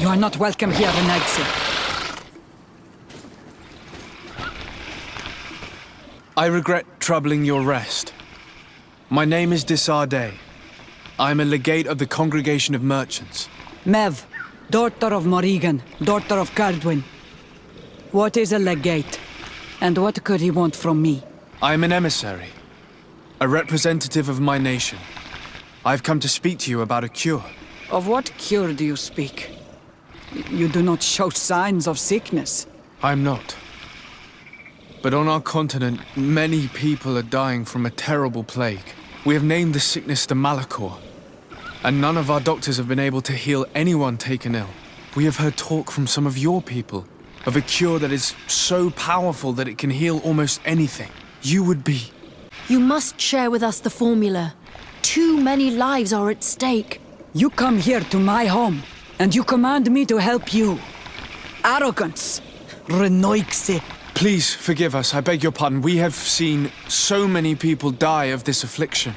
You are not welcome here, Renigse. I regret troubling your rest. My name is Sardet. I am a legate of the Congregation of Merchants. Mev, daughter of Morrigan, daughter of Cardwin. What is a legate? And what could he want from me? I am an emissary, a representative of my nation. I've come to speak to you about a cure. Of what cure do you speak? You do not show signs of sickness. I'm not. But on our continent, many people are dying from a terrible plague. We have named the sickness the Malachor, and none of our doctors have been able to heal anyone taken ill. We have heard talk from some of your people of a cure that is so powerful that it can heal almost anything. You would be... You must share with us the formula. Too many lives are at stake. You come here to my home, and you command me to help you. Arrogance. Renoixe. Please forgive us, I beg your pardon. We have seen so many people die of this affliction.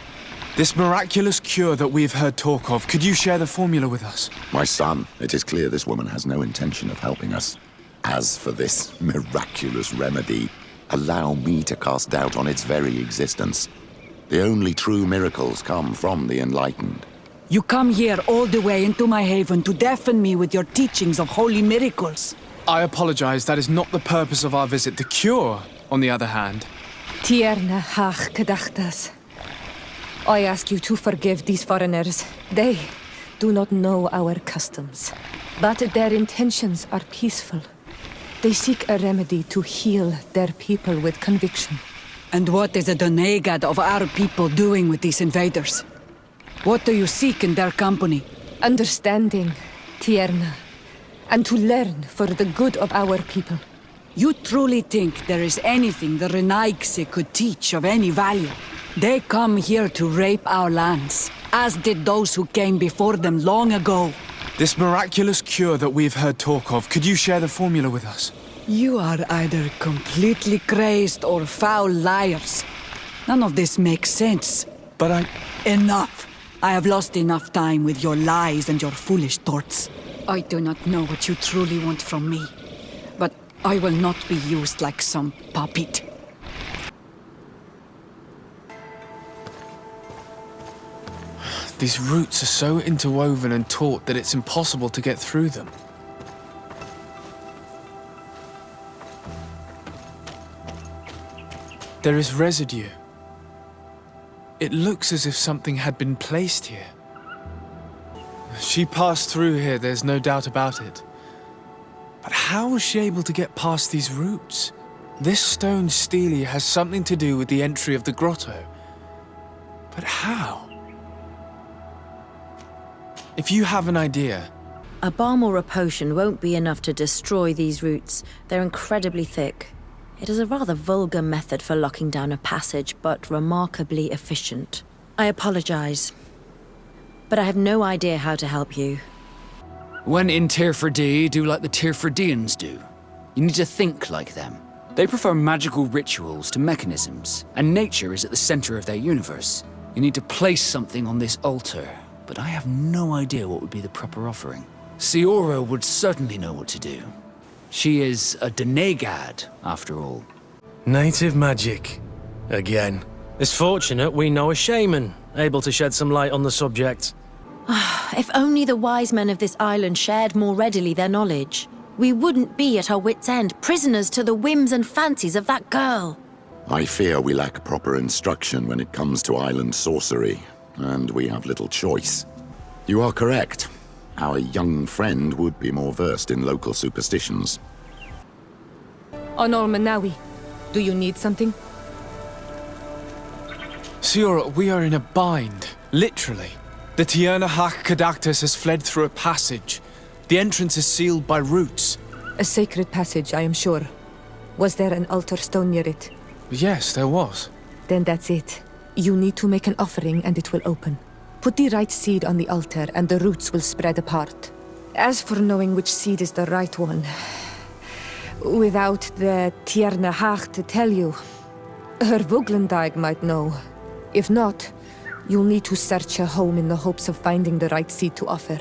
This miraculous cure that we've heard talk of, could you share the formula with us? My son, it is clear this woman has no intention of helping us. As for this miraculous remedy, allow me to cast doubt on its very existence. The only true miracles come from the enlightened. You come here all the way into my haven to deafen me with your teachings of holy miracles. I apologize, that is not the purpose of our visit. The cure, on the other hand... Tierna, Harh, Cadachtas. I ask you to forgive these foreigners. They do not know our customs. But their intentions are peaceful. They seek a remedy to heal their people with conviction. And what is a Donegad of our people doing with these invaders? What do you seek in their company? Understanding, Tierna, and to learn for the good of our people. You truly think there is anything the Renigse could teach of any value? They come here to rape our lands, as did those who came before them long ago. This miraculous cure that we've heard talk of, could you share the formula with us? You are either completely crazed or foul liars. None of this makes sense. But Enough! I have lost enough time with your lies and your foolish thoughts. I do not know what you truly want from me, but I will not be used like some puppet. These roots are so interwoven and taut that it's impossible to get through them. There is residue. It looks as if something had been placed here. She passed through here, there's no doubt about it. But how was she able to get past these roots? This stone stele has something to do with the entry of the grotto. But how? If you have an idea... A balm or a potion won't be enough to destroy these roots. They're incredibly thick. It is a rather vulgar method for locking down a passage, but remarkably efficient. I apologize, but I have no idea how to help you. When in Tirferdee, do like the Tirferdeans do. You need to think like them. They prefer magical rituals to mechanisms, and nature is at the center of their universe. You need to place something on this altar, but I have no idea what would be the proper offering. Siora would certainly know what to do. She is a Donegad, after all. Native magic. Again. It's fortunate we know a shaman, able to shed some light on the subject. If only the wise men of this island shared more readily their knowledge. We wouldn't be at our wits' end, prisoners to the whims and fancies of that girl. I fear we lack proper instruction when it comes to island sorcery, and we have little choice. You are correct. Our young friend would be more versed in local superstitions. Honor Manawi, do you need something? Siora, we are in a bind, literally. The Tierna Cadachtas has fled through a passage. The entrance is sealed by roots. A sacred passage, I am sure. Was there an altar stone near it? Yes, there was. Then that's it. You need to make an offering and it will open. Put the right seed on the altar and the roots will spread apart. As for knowing which seed is the right one, without the Tierna Harh to tell you, her Voglendaig might know. If not, you'll need to search her home in the hopes of finding the right seed to offer.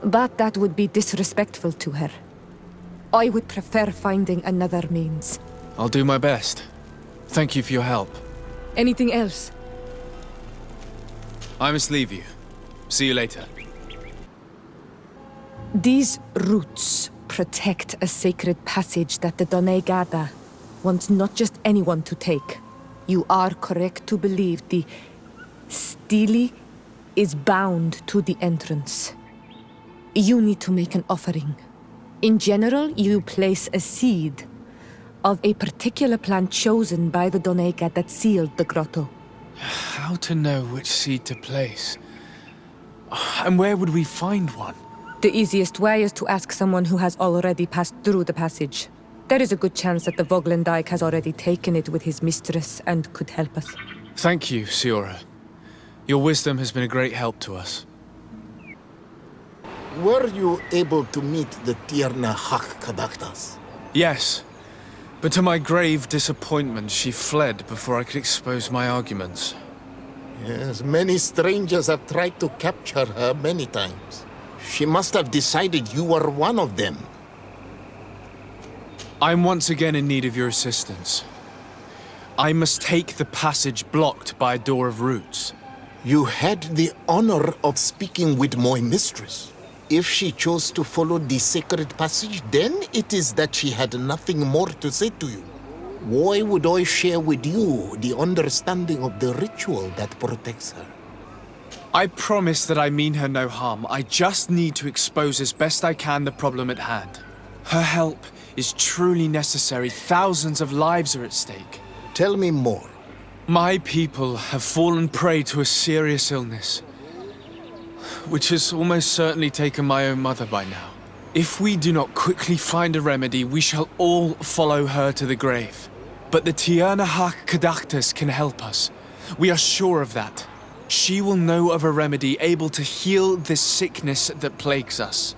But that would be disrespectful to her. I would prefer finding another means. I'll do my best. Thank you for your help. Anything else? I must leave you. See you later. These roots protect a sacred passage that the Doneigada wants not just anyone to take. You are correct to believe the Stele is bound to the entrance. You need to make an offering. In general, you place a seed of a particular plant chosen by the Doneigad that sealed the grotto. How to know which seed to place? And where would we find one? The easiest way is to ask someone who has already passed through the passage. There is a good chance that the Voglendaig has already taken it with his mistress and could help us. Thank you, Siora. Your wisdom has been a great help to us. Were you able to meet the Tierna Cadachtas? Yes, but to my grave disappointment, she fled before I could expose my arguments. Yes, many strangers have tried to capture her many times. She must have decided you were one of them. I'm once again in need of your assistance. I must take the passage blocked by a door of roots. You had the honor of speaking with my mistress. If she chose to follow the sacred passage, then it is that she had nothing more to say to you. Why would I share with you the understanding of the ritual that protects her? I promise that I mean her no harm. I just need to expose as best I can the problem at hand. Her help is truly necessary. Thousands of lives are at stake. Tell me more. My people have fallen prey to a serious illness, which has almost certainly taken my own mother by now. If we do not quickly find a remedy, we shall all follow her to the grave. But the Tierna Cadachtas can help us. We are sure of that. She will know of a remedy able to heal this sickness that plagues us.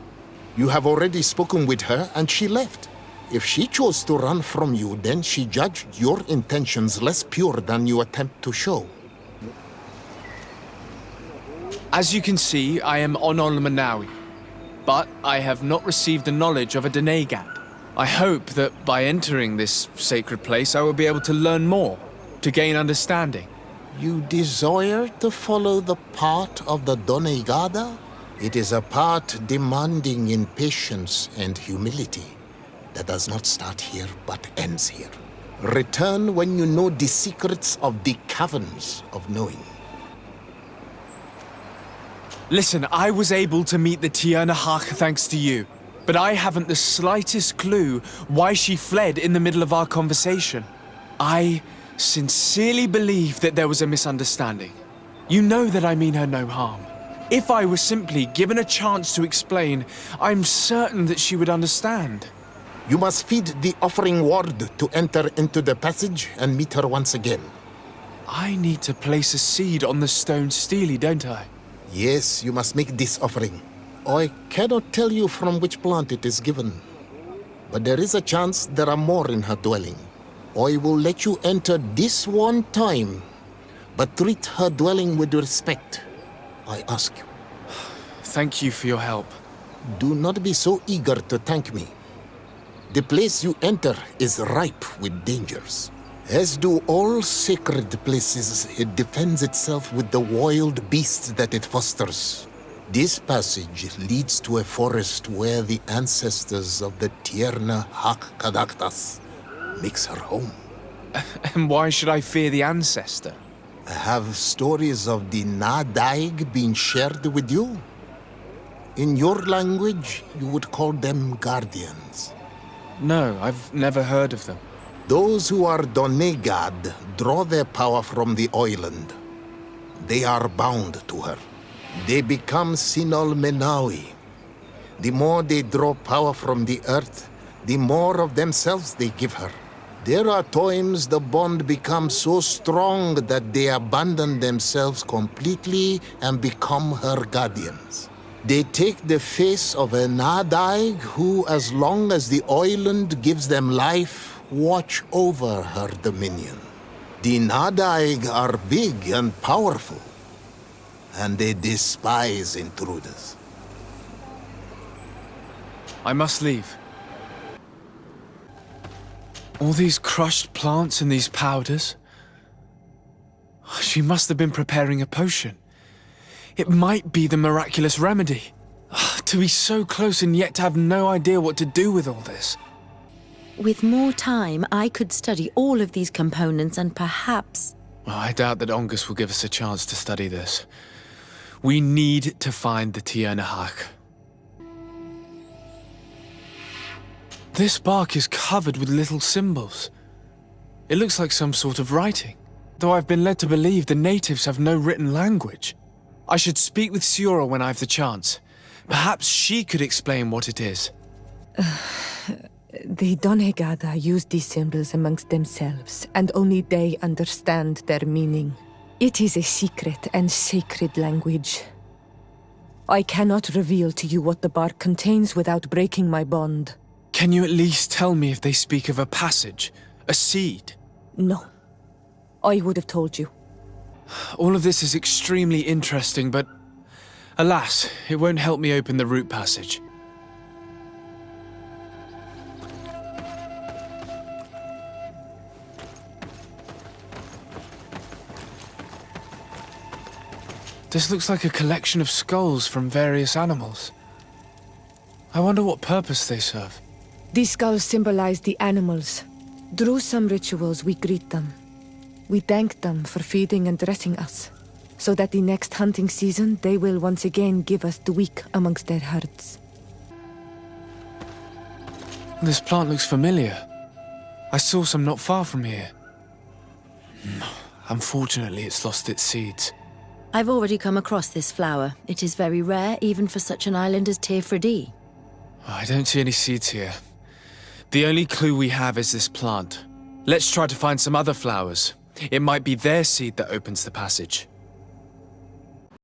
You have already spoken with her and she left. If she chose to run from you, then she judged your intentions less pure than you attempt to show. As you can see, I am Onol Manawi, but I have not received the knowledge of a Doneigad. I hope that by entering this sacred place, I will be able to learn more, to gain understanding. You desire to follow the path of the Doneigada? It is a path demanding in patience and humility that does not start here but ends here. Return when you know the secrets of the caverns of knowing. Listen, I was able to meet the Tierna Harh thanks to you, but I haven't the slightest clue why she fled in the middle of our conversation. I sincerely believe that there was a misunderstanding. You know that I mean her no harm. If I were simply given a chance to explain, I'm certain that she would understand. You must feed the offering ward to enter into the passage and meet her once again. I need to place a seed on the stone stele, don't I? Yes, you must make this offering. I cannot tell you from which plant it is given, but there is a chance there are more in her dwelling. I will let you enter this one time, but treat her dwelling with respect, I ask you. Thank you for your help. Do not be so eager to thank me. The place you enter is ripe with dangers. As do all sacred places, it defends itself with the wild beasts that it fosters. This passage leads to a forest where the ancestors of the Tierna Cadachtas makes her home. And why should I fear the ancestor? Have stories of the Nadaig been shared with you? In your language, you would call them guardians. No, I've never heard of them. Those who are Doneigad draw their power from the island. They are bound to her. They become Sinol Menawi. The more they draw power from the earth, the more of themselves they give her. There are times the bond becomes so strong that they abandon themselves completely and become her guardians. They take the face of a Nadaig who, as long as the island gives them life, watch over her dominion. The Nadaig are big and powerful, and they despise intruders. I must leave. All these crushed plants and these powders. She must have been preparing a potion. It might be the miraculous remedy. To be so close and yet to have no idea what to do with all this. With more time, I could study all of these components and perhaps... Well, I doubt that Ongos will give us a chance to study this. We need to find the Tierna Harh. This bark is covered with little symbols. It looks like some sort of writing, though I've been led to believe the natives have no written language. I should speak with Siora when I have the chance. Perhaps she could explain what it is. The Donegada use these symbols amongst themselves, and only they understand their meaning. It is a secret and sacred language. I cannot reveal to you what the bark contains without breaking my bond. Can you at least tell me if they speak of a passage, a seed? No. I would have told you. All of this is extremely interesting, but alas, it won't help me open the root passage. This looks like a collection of skulls from various animals. I wonder what purpose they serve. These skulls symbolize the animals. Through some rituals, we greet them. We thank them for feeding and dressing us, so that the next hunting season, they will once again give us the weak amongst their herds. This plant looks familiar. I saw some not far from here. Unfortunately, it's lost its seeds. I've already come across this flower. It is very rare, even for such an island as Tierna. I don't see any seeds here. The only clue we have is this plant. Let's try to find some other flowers. It might be their seed that opens the passage.